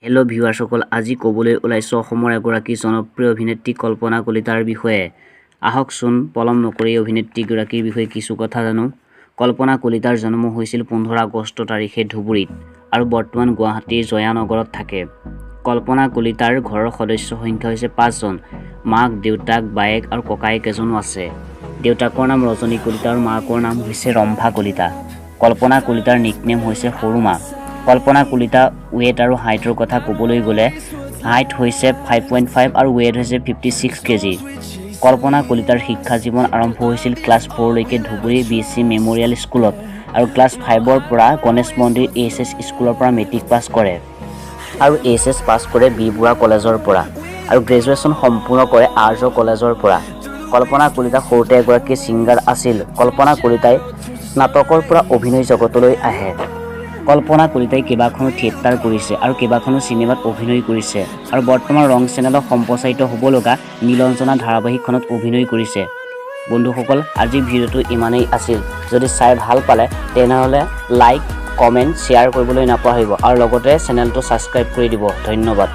Hello' ভিউৱাৰসকল, আজি ক'বলৈ ওলাইছোঁ অসমৰ এগৰাকী জনপ্ৰিয় অভিনেত্ৰী কল্পনা কলিতাৰ বিষয়ে। আহকচোন পলম নকৰি অভিনেত্ৰীগৰাকীৰ বিষয়ে কিছু কথা জানো। কল্পনা কলিতাৰ জন্ম হৈছিল 15 আগষ্ট তাৰিখে ধুবুৰীত আৰু বৰ্তমান গুৱাহাটীৰ জয়ানগৰত থাকে। কল্পনা কলিতাৰ ঘৰৰ সদস্য সংখ্যা হৈছে 5 জন। মাক, দেউতাক, বায়েক আৰু ককায়েক এজনো আছে। দেউতাকৰ নাম ৰজনী কলিতা আৰু মাকৰ নাম হৈছে ৰম্ভা কলিতা। কল্পনা কলিতাৰ নিকনেম হৈছে সৰু মা। কল্পনা কলিতা ৱেট আৰু হাইটৰ কথা ক'বলৈ গ'লে হাইট হৈছে 5.5 আৰু ৱেট হৈছে 56 কেজি। কল্পনা কলিতাৰ শিক্ষা জীৱন আৰম্ভ হৈছিল ক্লাছ 4 লৈকে ধুবুৰী BC মেম'ৰিয়েল স্কুলত আৰু ক্লাছ 5ৰ পৰা গণেশ মন্দিৰ HS স্কুলৰ পৰা মেট্ৰিক পাছ কৰে আৰু HS পাছ কৰে বি বৰুৱা কলেজৰ পৰা আৰু গ্ৰেজুৱেশ্যন সম্পূৰ্ণ কৰে আৰ্য কলেজৰ পৰা। কল্পনা কলিতা সৰুতে এগৰাকী ছিংগাৰ আছিল। কল্পনা কলিতাই নাটকৰ পৰা অভিনয় জগতলৈ আহে। কল্পনা কলিতাই কেইবাখনো থিয়েটাৰ কৰিছে আৰু কেইবাখনো চিনেমাত অভিনয় কৰিছে আৰু বৰ্তমান ৰং চেনেলত সম্প্ৰচাৰিত হ'ব লগা নীলাঞ্জনা ধাৰাবাহিকখনত অভিনয় কৰিছে। বন্ধুসকল, আজিৰ ভিডিঅ'টো ইমানেই আছিল। যদি চাই ভাল পালে তেনেহ'লে লাইক, কমেণ্ট, শ্বেয়াৰ কৰিবলৈ নাপাহৰিব আৰু লগতে চেনেলটো ছাবস্ক্ৰাইব কৰি দিব। ধন্যবাদ।